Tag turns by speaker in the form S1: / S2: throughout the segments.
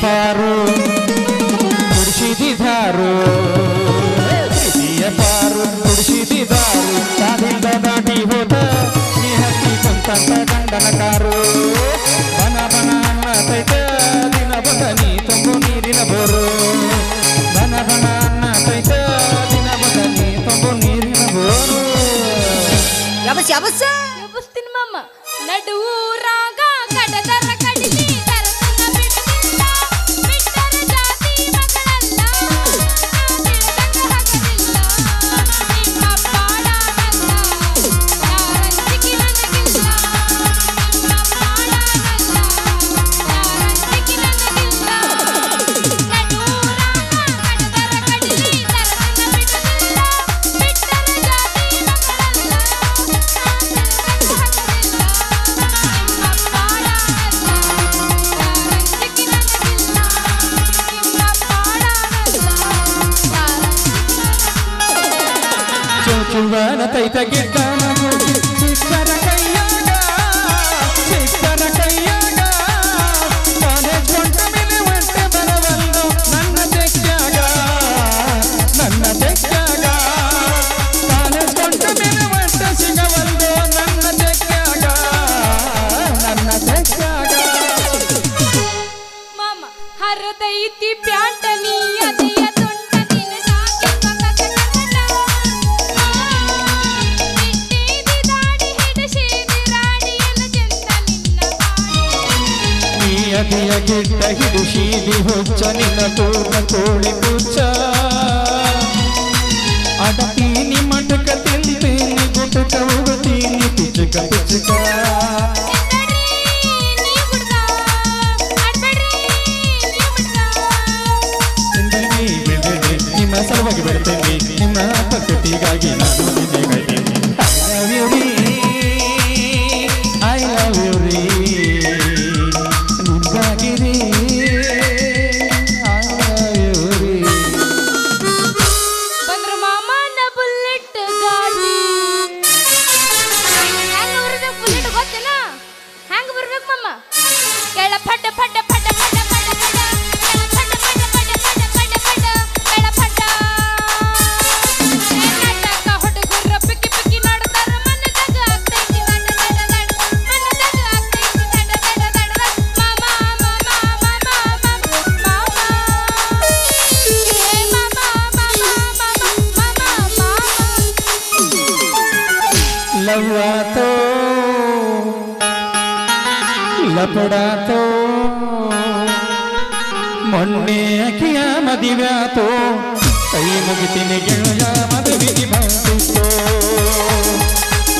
S1: ಪಾರು ಕುಡಿಸಿದಿದಾರು ಪ್ರೀತಿಯ ಪಾರು ಕುಡಿಸಿದಿದಾರು ಕಾದಿಂದ ದಾಟಿ ಹೋದ ನೀ ಹತ್ತಿ ಕುಂತಂತ ಗಂಡನ ಕಾರು ಬನ ಬನ ಅನ್ನತೈತ ದಿನ ಬದ ನೀ ತುಂಬು ನೀರಿನ ಬೋರು ಬನ ಬನ ಅನ್ನತೈತ ದಿನ ಬದ ನೀ ತುಂಬು ನೀರಿನ ಬೋರು
S2: ಯಬಸ್ ಯಬಸ್
S3: ಯಬಸ್ತಿನ ಮಾಮ ನಡುವೂರಾಗ ಕಡದರ ಕಡಿಲಿ ತರತನ ಬಿಡಲಿಲ್ಲ ಬಿಟ್ಟರ ಜಾತಿ ಮಗಳಲ್ಲ ಹಗಲಿಲ್ಲ ನಿಮ್ಮ ಪಾಡಾನಲ್ಲ ಯಾರಂಜಿಗೆ ನನಗಿಲ್ಲ ನಿಮ್ಮ ಪಾಡಾನಲ್ಲ ಯಾರಂಜಿಗೆ ನನಗಿಲ್ಲ ನಡುವೂರಾಗ ಕಡದರ ಕಡಿಲಿ ತರತನ ಬಿಡಲಿಲ್ಲ ಬಿಟ್ಟರ ಜಾತಿ ಮಗಳಲ್ಲ
S1: ಚುಂಚುವನ ತೈತ ಗಿಡ್ಡನ ಮೂಗಿ ಸಿಕ್ಕರ ಕೈಯಾಗ ಕಾಲೇಜ್ ಕೊಂಡ ಮೇಲೆ ಒಂಟೆ ಬರವಲ್ಲು ನನ್ನ ತೆಕ್ಕಾಗ ಕಾಲೇಜ್ ಕೊಂಡ ಮೇಲೆ ಒಂಟೆ ಸಿಗವಲ್ಲು ನನ್ನ ತೆಕ್ಕಾಗ
S3: ಮಾಮ ಹರದೈತಿ ಪ್ಯಾಂಟನಿ ಅದೆಯ ತೊಂಟ ನಿನ್ನ ಸಾಕಿನ ಕಥಕಟ ಇಟ್ಟೇದಿ ದಾಡಿ ಹಿಡಸೇದಿ ರಾಡಿಯನ ಜಂತ ನಿನ್ನ
S1: ನೀ ಅದಿಯ ಗಿಡ್ಡ ಹಿಡಿಸಿದಿ ಹುಚ್ಚ ನಿನ್ನ ಪೂರ್ಣ ಕೋಳಿ ಪುಚ್ಚ ಅಡತೀನಿ ಮಟಕ ತಿಂತೀನಿ ಗುಟಕ ಉಗತೀನಿ ಪಿಚಕ ನಿಮ್ಮ ಸಲುವಾಗಿ ಬರ್ತೇನೆ ನಿಮ್ಮ ಪದ್ಧತಿಗಾಗಿ ನಾನು ಐ ಲವ್ ಯು ರೀ ನಿಮ್ಗಾಗಿ ರೀ ಐ ಲವ್ ಯು ರೀ
S3: ಬಂದ್ರ ಮಾಮನ ಬುಲೆಟ್ ಗಾಡಿ ಹೆಂಗ ಬರ್ಬೇಕು ಬುಲೆಟ್ ಗೊತ್ತೇನ ಹೆಂಗ ಬರ್ಬೇಕು ಮಾಮ ಕೆಳ ಫಟ ಫಟ ಫಟ ಫಟ ಫಟ ಫಟ ಕೆಳ ಫಟ ಫಟ ಫಟ ಫಟ ಫಟ ಫಟ ಕೆಳ ಫಟ ನಾಟಕ ಹುಡುಗರ ಪಿಕ್ಕಿ ಪಿಕ್ಕಿ ನೋಡ್ತಾರ ಮನದಾಗ ಆಗ್ತೈತಿ ನಡ ನಡ ನಡ ಮನದಾಗ ಆಗ್ತೈತಿ ನಡ ನಡ ನಡ ಮಾಮ ಮಾಮ ಮಾಮ ಮಾಮ ಏ ಮಾಮ ಮಾಮ ಮಾಮ ಮಾಮ
S1: ಲವ್ವಾತೋ ಲಪಡಾತೋ ಮೊನ್ನೆ ಅಕಿಯ ಮದಿವ್ಯಾತೋ ಕೈ ಮುಗಿತೀನಿ ಗೆಳೆಯ ಮದುವೆಗೆ ಬಂದಿತ್ತೋ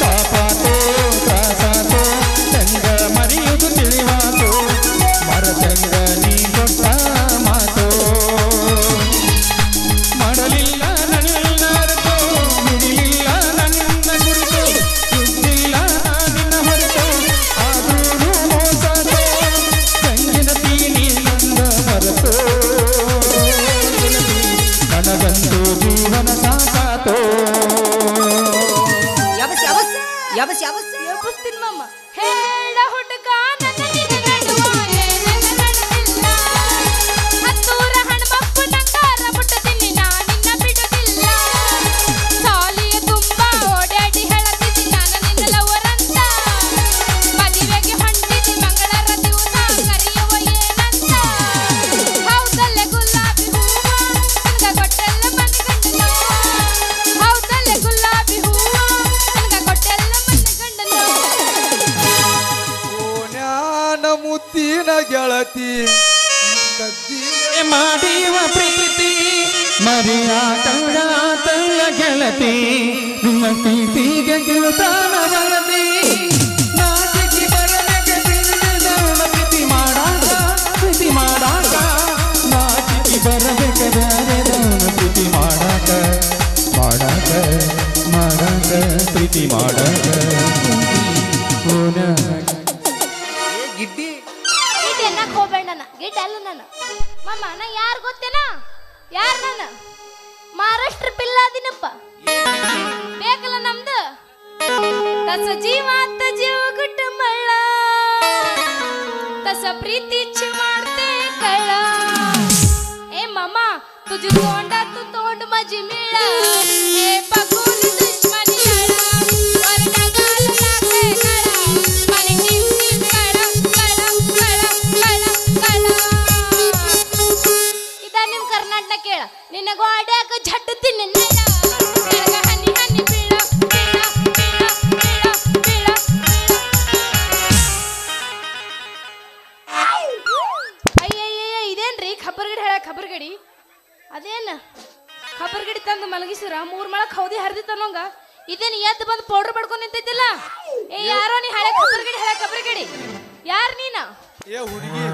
S1: ಪಾಪಾತೋ ತ್ರಾಸಾತೋ ಚಂಗ ಮರೆಯುವುದು ತಿಳಿವಾತೋ ಮರಚಂಗ ನೀ ಕೊಟ್ಟ ಮಾತೋ ಮಾಡಲಿಲ್ಲ ನನ್ನರ್ತು ಬಿಡಲಿಲ್ಲ ನನ್ನ ಗುರುತು ಇದ್ದಿಲ್ಲ ನಿನ್ನ ಹೊರತು ಆದರೂ ಮೋಸತೋ ಸಂಗಿನ ತೀನಿ ನನ್ನ ಮರೆತು ನನಗಂತೂ ಜೀವನ ಸಾಕಾತೋ
S2: ಯಬಸ್ ಯಬಸ್ ಯಬಸ್ ಯಬಸ್
S3: ಯಬಸ್ತಿನ ಮಾಮ ಹೇಳ ಹುಡುಗ ನನ್ನ ನಿನ್ನ ನಡುವ ಏನೇನ ನಡೆದಿಲ್ಲ ಹತ್ತೂರ ಹಣಮಪ್ಪು ನಂಗಾರ ಮುಟ್ಟದಿನಿ ನಾ ನಿನ್ನ ಬಿಡುದಿಲ್ಲ ಸಾಲಿಯ ತುಂಬ ಓಡಾಡಿ ಹೇಳತಿದ್ದಿ ನಾನು ನಿನ್ನ ಲವರಂತ ಮದುವೆಗೆ ಹೊಂಟಿದ್ದಿ ಮಂಗಳರ ದಿವಸ ಕರೆಯುವ ಏನಂತ ಹೌದಲ್ಲೇ ಗುಲಾಬಿ ಹೂವ ನನಗ ಕೊಟ್ಟೆಲ್ಲ ಮನಗಂಡನು ಹೌದಲ್ಲೇ ಗುಲಾಬಿ ಹೂವ ನನಗ ಕೊಟ್ಟೆಲ್ಲ ಮನಗಂಡನು
S4: ಓನ್ಯಾನ ಮುತ್ತಿನ ಗೆಳತಿ
S1: ಮಾಡಿವ ಪ್ರೀತಿ ಮರಿಯ ಕಂಡಾತಲ್ಲ ಗೆಳತಿ ನಿಮ್ಮ ಪ್ರೀತಿಗೆ ಗೆಳತಾನ ವರದಿ ನಾಚಿಕೆ ಬರಲಿಕ್ಕೆ ತಿಳಿದವನ ಪ್ರೀತಿ ಮಾಡಾಕ ನಾಚಿಕೆ ಬರಬೇಕಾದವನ ಪ್ರೀತಿ ಮಾಡಾಕ ಪ್ರೀತಿ ಮಾಡಾಕ
S4: ಗಿಡ್ಡಿ
S3: ಗಿಡ್ಡ ಅನ್ನಕ್ ಹೋಗ್ಬೇಡ ನನ್ನ ಗಿಡ್ಡ ಅಲ್ಲ ನಾನು ಮಾಮ ನಾ ಯಾರು ಗೊತ್ತೇನಾ ಯಾರು ನಾನು ಮಹಾರಾಷ್ಟ್ರ ಪಿಲ್ಲಾದಿನಪ್ಪ ಬೇಕಲ್ಲ ನಮ್ದು ತಸ ಜೀವಾತ ಜೀವ ಗುಟ್ಟ ಮಳ್ಳ ತಸ ಪ್ರೀತಿ ಮಾಡ್ತೆ ಕಳ್ಳ तुझी तोंडात तोंड माझी मिळ हे बघून दुश्मनी लढा वरडा गाल लागले गळा पाणी टिप टिप गळा गळा गळा गळा गळा इदानीम कर्नाटಕ ಕೇಳ ನಿನ್ನ ಗೋಡ್ಯಾಗ ಝಡ್ತೀನಿ ನಡ ಕೆಳಗ ಹನಿ ಹನಿ ಬೀಳ ಬೀಳ ಬೀಳ ಬೀಳ ಬೀಳ ಅಯ್ಯಯ್ಯ ಇದೇನ್ರಿ ಖಬರ್ಗಡಿ ಹೇಳ ಖಬರ್ಗಡಿ ಅದೇನ ಖಬರ್ಗಡಿ ತಂದು ಮಲಗಿಸಿರ 3 ಮಳಕ್ ಹೌದಿ ಹರಿದಿತ್ತನ್ನೋಂಗ ಇದೇನು ಎದ್ದು ಬಂದು ಪೌಡರ್ ಬಡ್ಕೊಂಡು ನಿಂತೈತಿಲ್ಲ ಏ ಯಾರೋ ನೀ ಹಳೆ ಖಬರ್ಗಡಿ ಹೇಳ ಖಬರ್ಗಡಿ ಯಾರು ನೀನ
S4: ಏ ಹುಡುಗಿ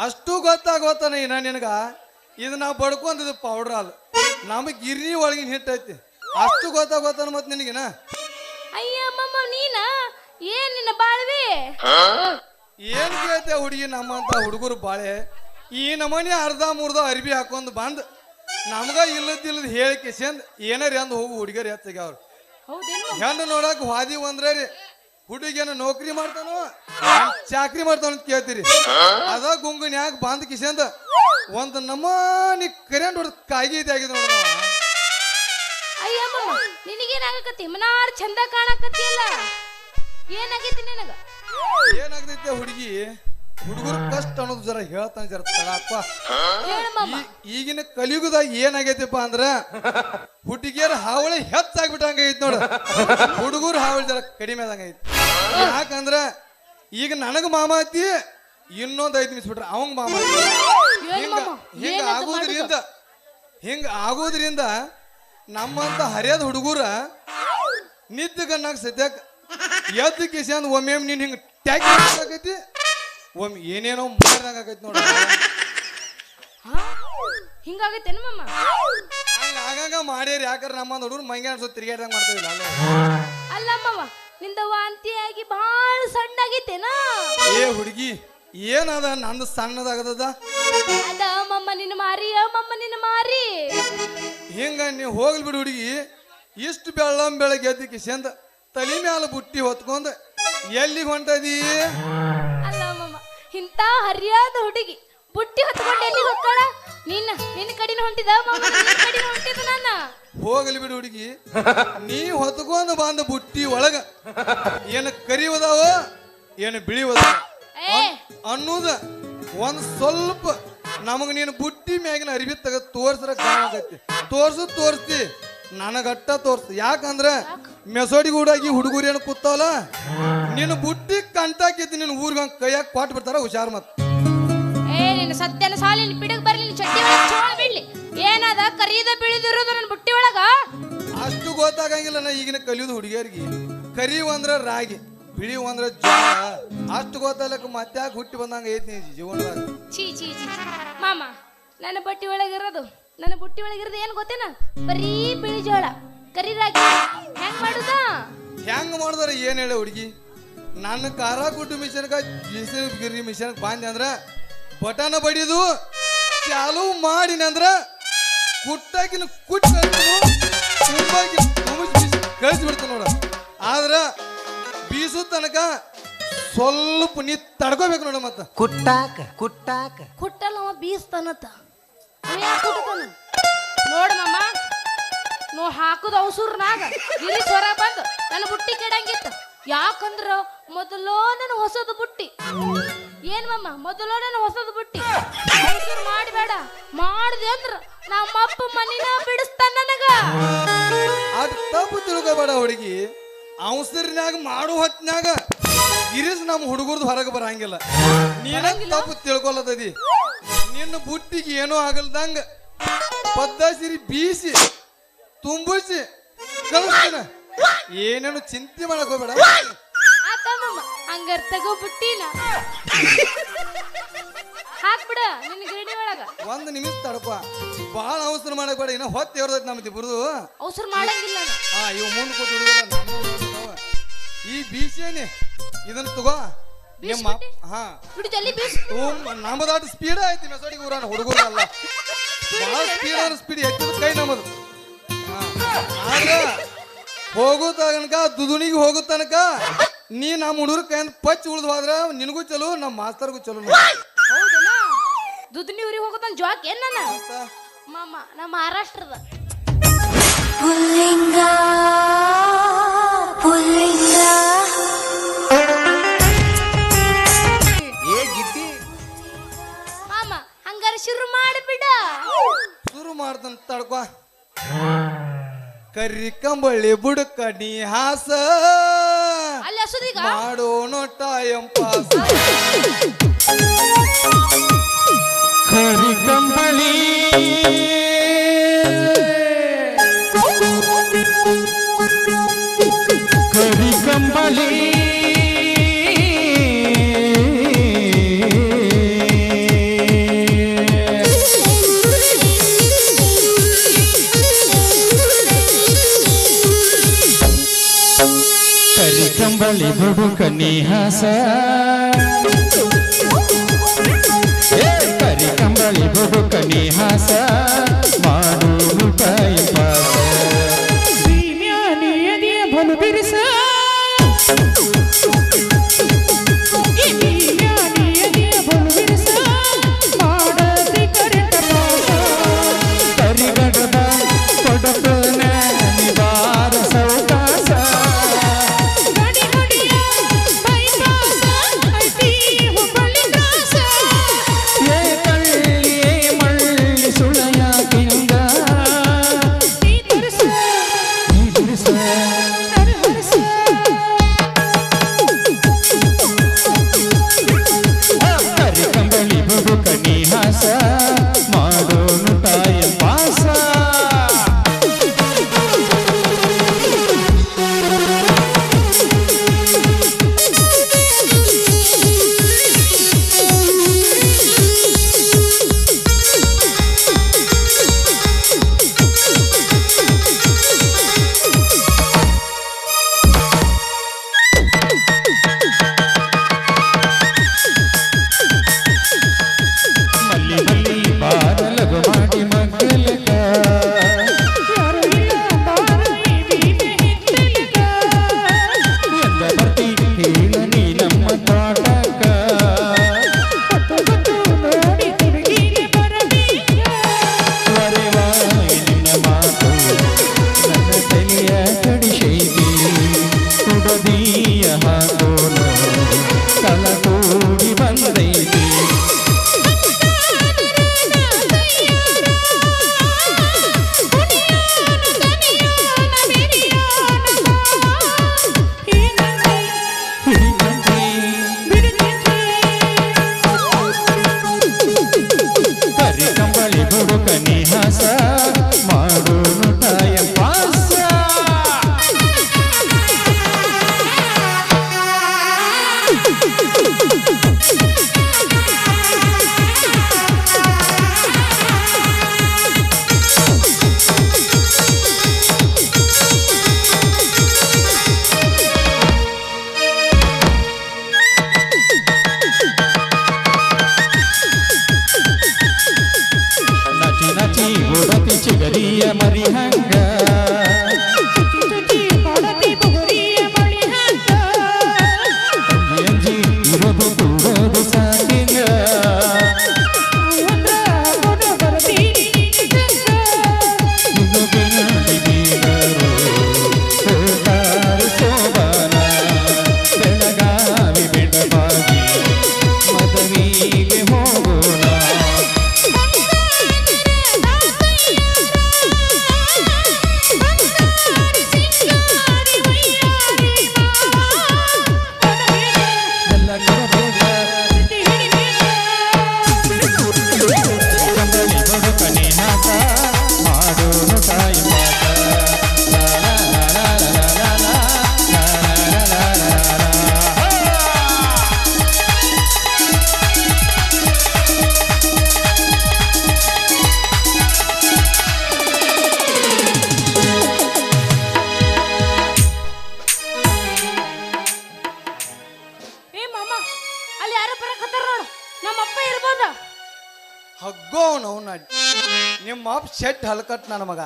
S4: ಅಷ್ಟು ಗೊತ್ತಾಗೋತಾನ ಇನ್ನ ನಿನಗ ಇದು ನಾವು ಬಡ್ಕೊಂದಿದ್ದು ಪೌಡ್ರ್ ಅಲ್ಲ ನಮಗೆ ಗಿರ್ನಿ ಒಳಗಿನ ಹಿಟ್ಟೈತಿ ಅಷ್ಟು ಗೊತ್ತಾಗೋತಾನ ಮತ್ತೆ ನಿನಗಿನ
S3: ಅಯ್ಯ ಅಮ್ಮಮ್ಮ ನೀನ ಏನ್ ನಿನ್ನ ಬಾಳ್ವಿ
S4: ಏನ್ ಕೇಳ್ತೆ ಹುಡುಗಿ ನಮ್ಮಂತ ಹುಡುಗರು ಬಾಳೆ ಈ ನಮನಿ ಅರ್ಧ ಮುರ್ಧ ಅರಿಬಿ ಹಾಕೊಂಡ್ ಬಂದ್ ನಮಗ ಇಲ್ಲದಿಲ್ಲದ ಹೇಳಿಕೆ ಚಂದ ಏನಾರ ಅಂದ್ ಹೋಗು ಹುಡುಗರು ಹೆಚ್ಚಾಗ್ಯಾವ್ರು
S3: ಹೌದೇನು
S4: ಹೆಣ್ಣು ನೋಡಕ್ ವಾದಿ ಒಂದ್ರೆ ರೀ ಹುಡುಗಿಯನ್ನ ನೌಕರಿ ಮಾಡ್ತಾನೋ ಚಾಕ್ರಿ ಮಾಡ್ತಾನ ಅಂತ ಕೇಳ್ತೀರಿ ಅದ ಗುಂಗುನ್ಯಾಗ ಬಂದ್ ಕಿಸಂದ ಒಂದ್ ನಮ್ಮನಿ ಕರೆಂಟ್ ಹೊಡೆದ್ ಕಾಯಿಗೆ ಇದಾಗಿದೆ ನೋಡ
S3: ಅಯ್ಯ ಅಮ್ಮಮ್ಮ ನಿನಗೇನಾಗಕತ್ತಿ ಮನಾರ್ ಚಂದ ಕಾಣಕತ್ತಿಯಲ್ಲ ಏನಾಗೈತಿ ನಿನಗ
S4: ಏನಾಗ್ತೈತೆ ಹುಡುಗಿ ಹುಡುಗರು ಕಷ್ಟ ಅನ್ನೋದು ಜರ ಹೇಳ್ತಾನೆ ಜರ ತಡಪ್ಪ
S3: ಹೇಳು ಮಮ್ಮ
S4: ಈಗಿನ ಕಲಿಯುಗದಾಗ ಏನಾಗೈತಿಪ್ಪ ಅಂದ್ರ ಹುಡುಗಿಯರ ಹಾವಳಿ ಹೆಚ್ಚಾಗ್ಬಿಟ್ಟಂಗೈತಿ ನೋಡ ಹುಡುಗರು ಹಾವಳಿ ಜರ ಕಡಿಮೆ ಆದಂಗೈತಿ ಯಾಕಂದ್ರ ಈಗ ನನಗ ಮಾಮ ಐತಿ ಇನ್ನೊಂದ್ 5 ನಿಮಿಷ ಬಿಟ್ರ ಅವಂಗ ಮಾಮ ಐತಿ ಹಿಂಗ ಆಗೋದ್ರಿಂದ ನಮ್ಮಂತ ಹರಿಯದ ಹುಡುಗರ ನಿದ್ದೆ ಗನ್ನಾಗ ಸದ್ಯಕ್ ಎದ್ದು ಕಿಸಂದ್ ಒಮ್ಮೆ ನೀನ್ ಹಿಂಗ ಟ್ಯಾಕೈತಿ ಒಮ್ಮೆ ಏನೇನೋ ಮಾಡ್ದಂಗ ಆಗೈತಿ ನೋಡ
S3: ಹಿಂಗಾಗೈತೇನು ಮಮ್ಮ
S4: ಹಂಗ ಆಗಂಗ ಮಾಡ್ಯಾರ ಯಾಕಂದ್ರ ನಮ್ಮ ಹುಡುಗರು ಮಂಗ್ಯ ಅನ್ಸೋ ತಿರ್ಗಾಡ್ದಂಗ ಮಾಡ್ತಾವಿಲ್ಲ ಅಲ್ಲ
S3: ಅಲ್ಲ ಅಮ್ಮಮ್ಮ ನಿಂದ ವಾಂತಿಯಾಗಿ ಬಹಳ ಸಣ್ಣಾಗೈತೇನಾ
S4: ಏ ಹುಡುಗಿ ಏನದ ನಂದು ಸಣ್ಣದಾಗದ
S3: ಅದ ಮಮ್ಮ ನಿನ್ನ ಮಾರಿ ಮಮ್ಮ ನಿನ್ನ ಮಾರಿ
S4: ಹಿಂಗ ನೀವು ಹೋಗ್ಲಿ ಬಿಡು ಹುಡುಗಿ ಇಷ್ಟು ಬೆಳಗ್ಗೆ ಎದ್ದು ಕಿಸಂದ ತಲೆ ಮ್ಯಾಲ ಬುಟ್ಟಿ ಹೊತ್ಕೊಂಡ ಎಲ್ಲಿಗೆ ಹೊಂಟದಿ
S3: ಅಲ್ಲ ಮಮ್ಮ ಇಂತ ಹರಿಯಾದ ಹುಡುಗಿ ಬುಟ್ಟಿ ಹೊತ್ಕೊಂಡು ಎಲ್ಲಿ ಹೋಗ್ತಾಳ ನಿನ್ನ ಕಡಿನ ಹೊಂಟಿದ ಮಮ್ಮ ನಿನ್ನ ಕಡಿನ ಹೊಂಟಿದ ನನ್ನ
S4: ಹೋಗ್ಲಿ ಬಿಡು ಹುಡುಗಿ ನೀ ಹೊತ್ಕೊಂಡ್ ಬಂದ ಬುಟ್ಟಿ ಒಳಗ ಏನು ಕರಿ ಒದಾವ ಏನು ಬಿಳಿ ಒದಾವ ಅನ್ನೋದ ಒಂದ್ ಸ್ವಲ್ಪ ನಮಗ ನೀನು ಬುಟ್ಟಿ ಮ್ಯಾಗಿನ ಅರಿವಿ ತೆಗೆದು ತೋರ್ಸ್ರ ಕಾಣಕತ್ತಿ ತೋರ್ಸ್ತಿ ನನಗಟ್ಟ ತೋರ್ಸು ಯಾಕಂದ್ರ ಮೆಸೋಡಿ ಗೂಡಾಗಿ ಹುಡುಗರು ಏನು ಕೂತಾವಲ್ಲ ನೀನು ಬುಟ್ಟಿ ಕಂಟಾಕೈತಿ ನಿನ್ನ ಊರ್ಗ ಕೈಯಾಗ ಕೊಟ್ಟು ಬಿಡ್ತಾರ ಹುಷಾರ್ ಮತ್
S3: ನಿನ್ನ ಸತ್ಯನ ಸಾಲಿನ ಪಿಡಗ್ ಬರ್ಲಿ ಚಟ್ಟಿ ಒಳಗ ಚೋಳ ಬಿಡ್ಲಿ ಏನದ ಕರಿದ ಬಿಳಿದಿರೋದು ನನ್ನ ಬುಟ್ಟಿ ಒಳಗ
S4: ಅಷ್ಟು ಗೊತ್ತಾಗಂಗಿಲ್ಲ ನಾ ಈಗಿನ ಕಲಿಯೋದು ಹುಡುಗಿಯರಿಗೆ ಕರಿ ಅಂದ್ರ ರಾಗಿ ಬಿಳಿ ಅಂದ್ರ ಜೋಳ ಅಷ್ಟು ಗೊತ್ತಾಗಲಕ್ಕ ಮತ್ತ್ಯಾಕೆ ಹುಟ್ಟಿ ಬಂದಂಗ ಐತಿ ಜೀವನದಾಗ
S3: ಛೀ ಛೀ ಛೀ ಮಾಮ ನನ್ನ ಬಟ್ಟಿ ಒಳಗಿರೋದು ಏನ್ ಗೊತ್ತೇನ ಬರೀ ಬಿಳಿ ಜೋಳ ಕರಿ ರಾಗಿ ಹೆಂಗ್ ಮಾಡುದ
S4: ಹೆಂಗ್ ಮಾಡಿದ್ರ ಏನ್ ಹೇಳ ಹುಡುಗಿ ನನ್ನ ಖಾರ ಕುಟ್ಟು ಮಿಷನ್ಗ ಗಿರಿ ಮಿಷನ್ ಬಂದೆ ಅಂದ್ರ ಬಟನ್ ಬಡಿದು ಚಾಲು ಮಾಡಿನಂದ್ರ ಕುಟ್ಟಾಕಿನ ಕುಟ್ಟ ಕಳಿಸ್ಬಿಡ್ತ ನೋಡ ಆದ್ರ ಬೀಸು ತನಕ ಸ್ವಲ್ಪ ನೀ ತಡ್ಕೋಬೇಕು ನೋಡ ಮತ್ತ
S3: ಕುಟ್ಟಲ್ಲ ಅವ ಬೀಸ್ತಾನತ್ತ ನೋಡ ಮಮ್ಮ ನೋ ಹಾಕುದ ಅವಸೂರ್ನಾಗ ಗಿರಿ ಸ್ವರ ಬಂದು ನನ್ನ ಬುಟ್ಟಿ ಕೆಡಂಗಿತ್ತು ಯಾಕಂದ್ರ ಮೊದಲೋ ನನ್ನ ಹೊಸದು ಬುಟ್ಟಿ ಏನ್ ಮಮ್ಮ ಮೊದಲೋ ನನ್ನ ಹೊಸದು ಬುಟ್ಟಿ ಅವಸೂರ್ ಮಾಡಬೇಡ ಮಾಡಿದೆ ಅಂದ್ರ ನಮ್ಮಪ್ಪ ಮನಿನ ಬಿಡಿಸ್ತಾನ ನನಗ
S4: ಅದ್ ತಪ್ಪು ತಿಳ್ಕೊಬೇಡ ಹುಡುಗಿ ಅವಸರಿನಾಗ ಮಾಡು ಹೊತ್ನಾಗ ಗಿರೀಶ್ ನಮ್ಮ ಹುಡುಗರ್ದು ಹೊರಗೆ ಬರಂಗಿಲ್ಲ ನೀನ ತಪ್ಪು ತಿಳ್ಕೊಳತದಿ ನಿನ್ನ ಬುಟ್ಟಿಗೆ ಏನೂ ಆಗಲ್ದಂಗ ಪದ್ಧಸಿರಿ ಬೀಸಿ ತುಂಬಿಸಿ ಕಳಿಸ್ತೀನ ಏನೇನು ಚಿಂತೆ ಮಾಡಕ್ ಹೋಗ್ಬೇಡ
S3: ಆತ ಮಮ್ಮ ಹಂಗಾರ ತಗೋ ಬುಟ್ಟಿನ ಹಾಕ್ಬಿಡ ನಿನ್ನ ಗಿರಣಿ ಒಳಗ
S4: ಒಂದ್ ನಿಮಿಷ ತಡಪ ಬಾಳ ಅವಸರ ಮಾಡಕ್ ಬೇಡ ಇನ್ನ ಹೊತ್ತು ಇರ್ತೈತಿ ನಮ್ದು ಇಬ್ರದು
S3: ಅವಸರ ಮಾಡಂಗಿಲ್ಲ
S4: ಇವ್ ಮುಂದ್ ಕೂತ್ ಹುಡುಗಲ್ಲ ಈ ಬೀಸೇನಿ ಇದನ್ನ ತಗೋ ನಿಮ್ಮ ಹಾ ನಮ್ಮದಾಟ ಸ್ಪೀಡ್ ಐತಿ ಮೆಸೋಡಿಗೆ ಊರಾನ ಹುಡುಗರಲ್ಲ ಬಹಳ ಸ್ಪೀಡ್ ಎತ್ತಿದ ಕೈ ನಮ್ಮದು ಆದ್ರ ಹೋಗೋ ತನಕ ದುದುಣಿಗೆ ಹೋಗೋ ತನಕ ನೀ ನಮ್ಮ ಹುಡುಗರ ಕೈಯಿಂದ ಪಚ್ಚ ಉಳ್ದು ಹೋದ್ರ ನಿನಗೂ ಚಲೋ ನಮ್ಮ ಮಾಸ್ತರ್ಗೂ ಚಲೋ
S3: ದುದ್ನಿ ಊರಿಗೆ ಹೋಗೋದನ್ ಜಾಕ್ ಏನ್ ನನ್ನ ಮಾಮ ನಮ್ಮ ಮಹಾರಾಷ್ಟ್ರದ
S5: ಪುಲ್ಲಿಂಗ ಪುಲ್ಲಿಂಗ
S2: ಏ ಗಿಡ್ಡಿ
S3: ಮಾಮ ಹಂಗಾರೆ ಶುರು ಮಾಡಿಬಿಡ
S4: ಶುರು ಮಾಡ್ದಂತ ತಡ್ಕೊ ಕರಿ ಕಂಬಳಿ ಬುಡಕ ನೀ ಹಾಸ
S3: ಅಲ್ಲಿ ಹಸುದೀಗ
S4: ಮಾಡೋಣ ಟೈಮ್ ಪಾಸ್
S1: ಕರಿ ಕಂಬಳಿ ಕರಿ ಕಂಬಳಿ ಕರಿ ಕಂಬಳಿ ಬುಡುಕ ನಿಹಾಸ ಕರಿ ಕಂಬಳಿ ಬುಡುಕ ನಿಹಾಸ ಮಾಡು ಟೈಮ್ ಪಾಸ ನಿಯದಿಯ ಬಲು ಬಿರುಸ ನಿಯದಿಯ ಬಲು ಬಿರುಸ ಮಾಡದಿ ಕರೆಂಟ ಪಾಸ ಕರಿಗಡದ ಕೊಡಪನ ನಿವಾರ ಸೌಕಾಸ ಮಾಡೋನು ಟೈಮ್ ಪಾಸ ಮಲ್ಲಿ ಮಲ್ಲಿ ಬಾರಲಗು ಮಾಡಿ ಮಗ್ಗಲಕ ಎಂದ ಬರ್ತಿ ಹೇಳ ನೀ ನಮ್ಮ ತೋಟಕ ವರೆವಾಯಿ ನಿನ್ನ ಮಾತು ನನ್ನ ತಲೆಯ ಕಡಿಸೈತಿ ಕುಡದಿಯ ಹಾಕೋನು ಕಲಕೂಡಿ ಬಂದೈತಿ ಕರಿ ಕಂಬಳಿ ಬುಡುಕ ನಿಹಾಸ ಮಾಡೋನು ಟೈಮ್ ಪಾಸ ನಚಿ ನಚಿ ಓಡತಿ ಚಿಗರಿಯ ಮರಿ ಹಂಗ ಅಂಜಿ ಇರೋದು ಕೂಡೋದು ಸಾಕಿಂಗ ಇದು ಬಿನಾಡಿ ಬೀಗರು ಹೋಗಾರು ಸೋಬಾನ ಬೆಳಗಾವಿ ಬೆಡಬಾಗಿ ಮದವಿಗೆ ಹೋಗೋಣ ಎಲ್ಲ ಕರಬೇಕ ಕಂಬಳಿ ಬದುಕ ನಿಹಾಸ ಮಾಡೋನು ಟೈಮ್
S3: ಏ ಮಾಮ ಅಲ್ಲಿ ಯಾರು ಬರಕತ್ತಾರ ನೋಡು ನಮ್ಮಪ್ಪ ಇರ್ಬೋದ
S4: ಹಗ್ಗೋ ನಾವು ನಿಮ್ಮ ಅಪ್ಪ ಶೆಟ್ ಹಲ್ಕಟ್ ನನ್ನ ಮಗ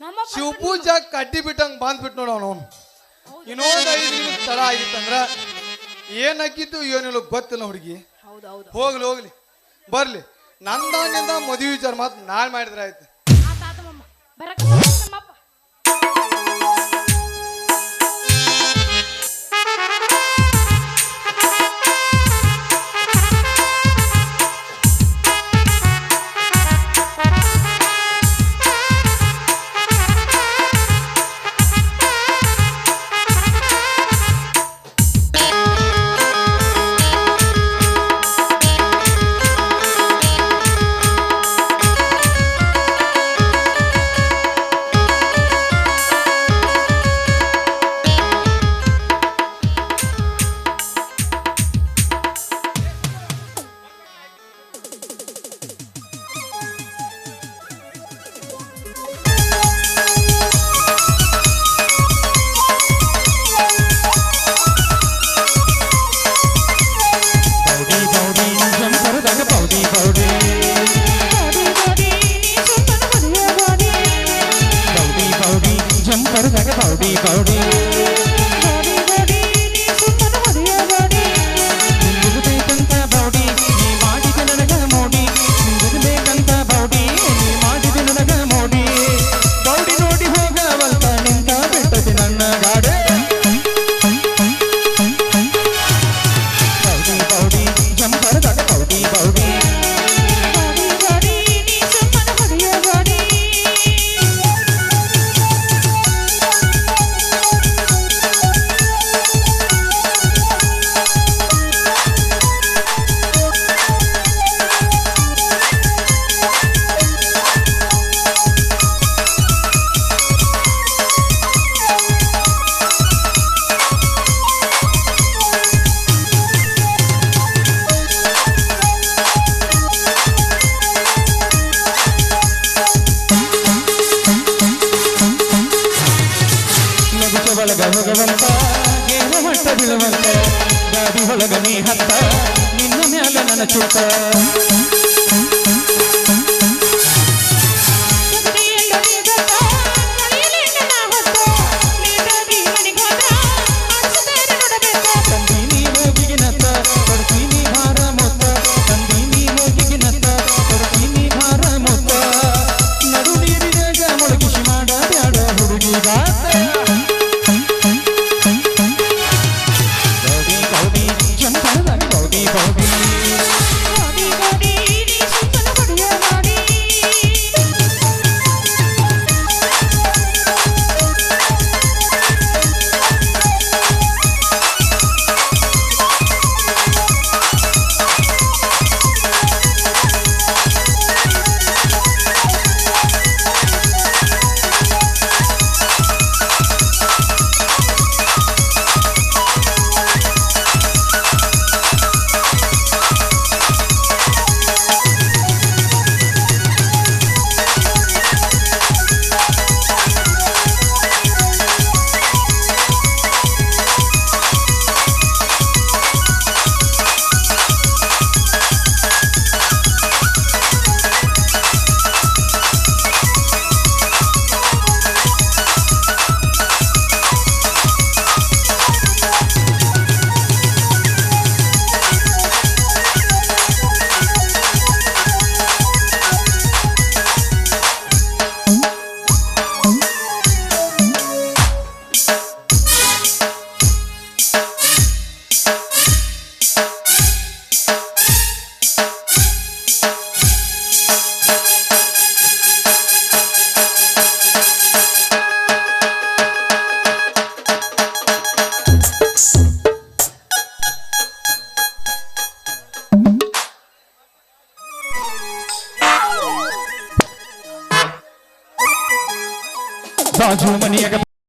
S3: ನಮ್ಮಪ್ಪ
S4: ಶಿವಪೂಜಾ ಕಡ್ಡಿ ಬಿಟ್ಟಂಗ್ ಬಂದ್ಬಿಟ್ಟು ನೋಡ ಅವನು ಇನ್ನೊಂದು 5 ನಿಮಿಷ ತಡ ಆಗಿತ್ತಂದ್ರ ಏನಾಗಿದ್ದು ಏನಿಲ್ಲ ಗೊತ್ತಿಲ್ಲ ಹುಡುಗಿ
S2: ಹೌದೌದು
S4: ಹೋಗ್ಲಿ ಬರ್ಲಿ ನಂದಾನಿಂದ ಮದುವೆ ವಿಚಾರ ಮಾತು ನಾಳೆ ಮಾಡಿದ್ರೆ ಆಯ್ತು.
S3: ಆತ ಮಮ್ಮ ಬರಕ ನಮ್ಮಪ್ಪ
S1: ಹೋಗವಂತ ಗೇರ ಮಟ್ಟ ಬೀಳುವಂತ ಗಾಡಿ ಒಳಗ ನೀ ಹತ್ತ ನಿನ್ನ ಮ್ಯಾಲ ನನ್ನ ಚೂಟ